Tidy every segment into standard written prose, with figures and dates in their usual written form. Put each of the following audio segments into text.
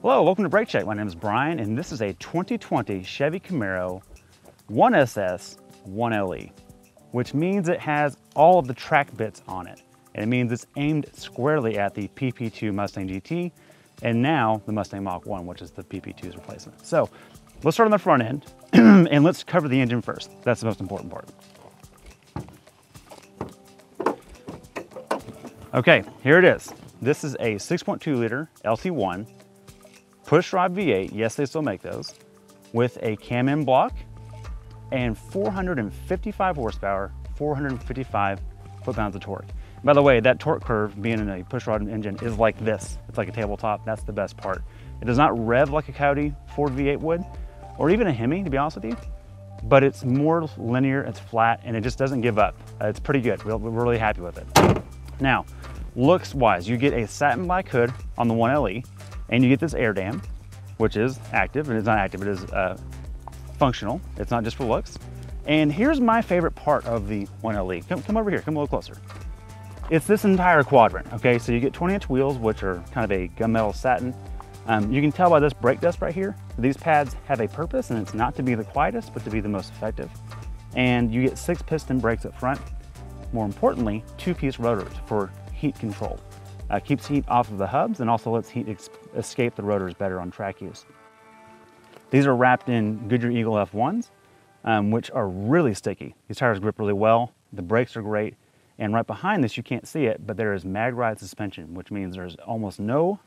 Hello, welcome to Brake Check. My name is Brian, and this is a 2020 Chevy Camaro 1SS 1LE, which means it has all of the track bits on it. And it means it's aimed squarely at the PP2 Mustang GT, and now the Mustang Mach-1, which is the PP2's replacement. So let's start on the front end, and let's cover the engine first. That's the most important part. Okay, here it is. This is a 6.2 liter LT1 pushrod V8, yes, they still make those, with a cam-in block and 455 horsepower, 455 foot-pounds of torque. By the way, that torque curve, being in a pushrod engine, is like this. It's like a tabletop. That's the best part. It does not rev like a Coyote Ford V8 would, or even a Hemi, to be honest with you, but it's more linear, it's flat, and it just doesn't give up. It's pretty good. We're really happy with it. Now, looks-wise, you get a satin black hood on the 1LE, and you get this air dam, which is active, and it's not active, it is functional. It's not just for looks. And here's my favorite part of the 1LE. Come over here, come a little closer. It's this entire quadrant, okay? So you get 20-inch wheels, which are kind of a gunmetal satin. You can tell by this brake dust right here, these pads have a purpose, and it's not to be the quietest, but to be the most effective. And you get 6 piston brakes up front. More importantly, 2-piece rotors for heat control. Keeps heat off of the hubs and also lets heat escape the rotors better on track use. These are wrapped in Goodyear Eagle F1s, which are really sticky. These tires grip really well, the brakes are great, and right behind this, you can't see it, but there is mag ride suspension, which means there's almost no,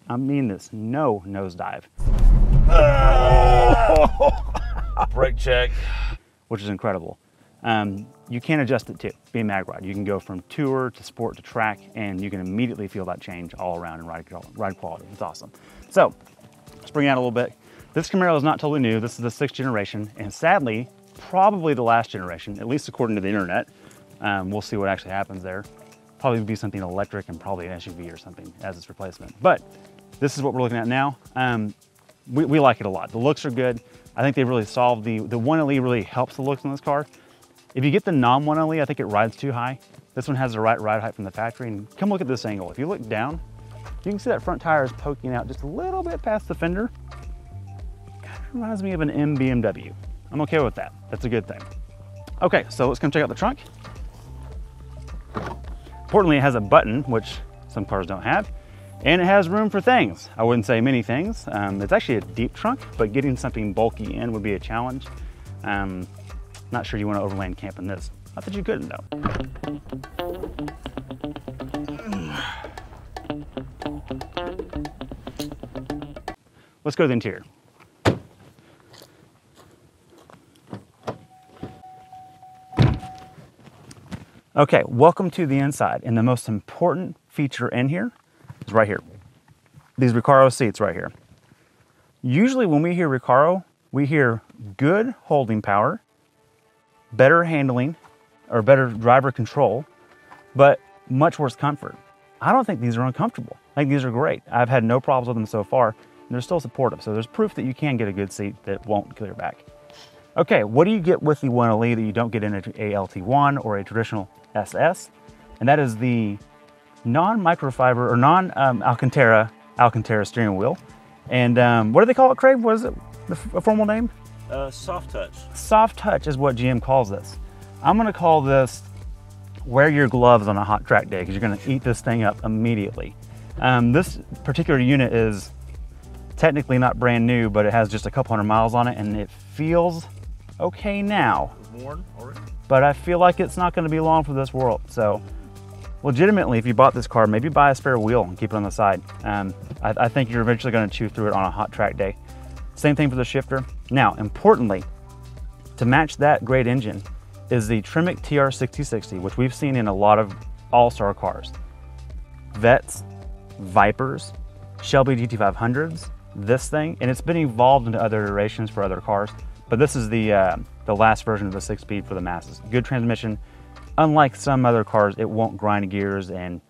no nosedive. Brake check. Which is incredible. You can adjust it too, being mag ride. You can go from tour to sport to track, and you can immediately feel that change all around in ride quality. It's awesome. So let's bring it out a little bit. This Camaro is not totally new. This is the 6th generation, and sadly, probably the last generation, at least according to the internet. We'll see what actually happens there. Probably be something electric and probably an SUV or something as its replacement. But this is what we're looking at now. We like it a lot. The looks are good. I think they really solved the 1LE really helps the looks on this car. If you get the non-1LE, I think it rides too high. This one has the right ride height from the factory. And come look at this angle. If you look down, you can see that front tire is poking out just a little bit past the fender. Kind of reminds me of an M BMW. I'm okay with that. That's a good thing. Okay, so let's come check out the trunk. Importantly, it has a button, which some cars don't have, and it has room for things. I wouldn't say many things. It's actually a deep trunk, but getting something bulky in would be a challenge. Not sure you want to overland camp in this. Not that you couldn't though. Let's go to the interior. Okay, welcome to the inside. And the most important feature in here is right here. These Recaro seats right here. Usually when we hear Recaro, we hear good holding power, better handling, or better driver control, but much worse comfort. I don't think these are uncomfortable. I think these are great. I've had no problems with them so far, and they're still supportive. So there's proof that you can get a good seat that won't kill your back. Okay, what do you get with the 1LE that you don't get in a LT1 or a traditional SS? And that is the non-microfiber or non-Alcantara steering wheel. And what do they call it, Craig? What is it, a formal name? Soft touch. Soft touch is what GM calls this. I'm gonna call this wear your gloves on a hot track day, because you're gonna eat this thing up immediately. This particular unit is technically not brand new, but it has just a couple hundred miles on it, and it feels okay now. Worn already? But I feel like it's not gonna be long for this world. So legitimately, if you bought this car, maybe buy a spare wheel and keep it on the side. I think you're eventually gonna chew through it on a hot track day. Same thing for the shifter. Now, importantly, to match that great engine is the Tremec TR6060, which we've seen in a lot of all-star cars. Vets, Vipers, Shelby GT500s, this thing, and it's been evolved into other iterations for other cars, but this is the last version of the 6-speed for the masses. Good transmission. Unlike some other cars, it won't grind gears, and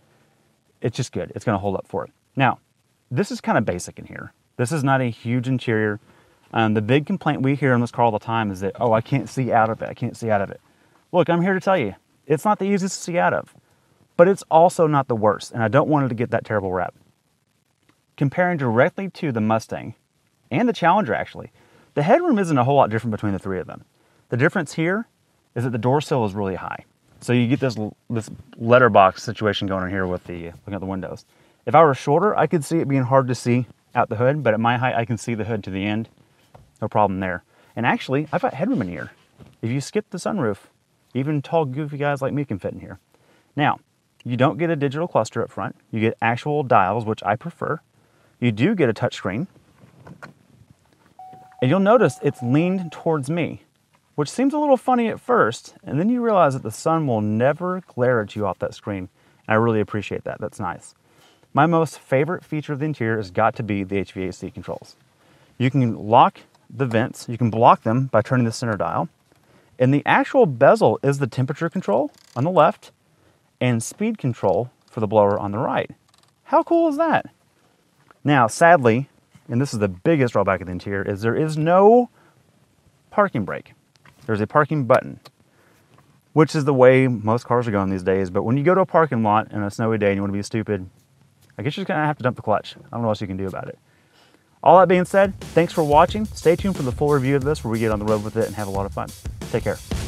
it's just good. It's gonna hold up for it. Now, this is kind of basic in here. This is not a huge interior. The big complaint we hear on this car all the time is that, oh, I can't see out of it. I can't see out of it. Look, I'm here to tell you, it's not the easiest to see out of, but it's also not the worst, and I don't want it to get that terrible rap. comparing directly to the Mustang and the Challenger actually, the headroom isn't a whole lot different between the three of them. The difference here is that the door sill is really high. So you get this letterbox situation going on here with the looking at the windows. If I were shorter, I could see it being hard to see out the hood, but at my height, I can see the hood to the end. No problem there. And actually, I've got headroom in here. If you skip the sunroof, even tall, goofy guys like me can fit in here. Now, you don't get a digital cluster up front. You get actual dials, which I prefer. You do get a touchscreen. And you'll notice it's leaned towards me, which seems a little funny at first, and then you realize that the sun will never glare at you off that screen. And I really appreciate that. That's nice. My most favorite feature of the interior has got to be the HVAC controls. You can lock the vents, you can block them by turning the center dial, and the actual bezel is the temperature control on the left and speed control for the blower on the right. How cool is that? Now, sadly, and this is the biggest drawback of the interior, is there is no parking brake. There's a parking button, which is the way most cars are going these days. But when you go to a parking lot on a snowy day and you want to be stupid, I guess you're just gonna have to dump the clutch. I don't know what else you can do about it. All that being said, thanks for watching. Stay tuned for the full review of this where we get on the road with it and have a lot of fun. Take care.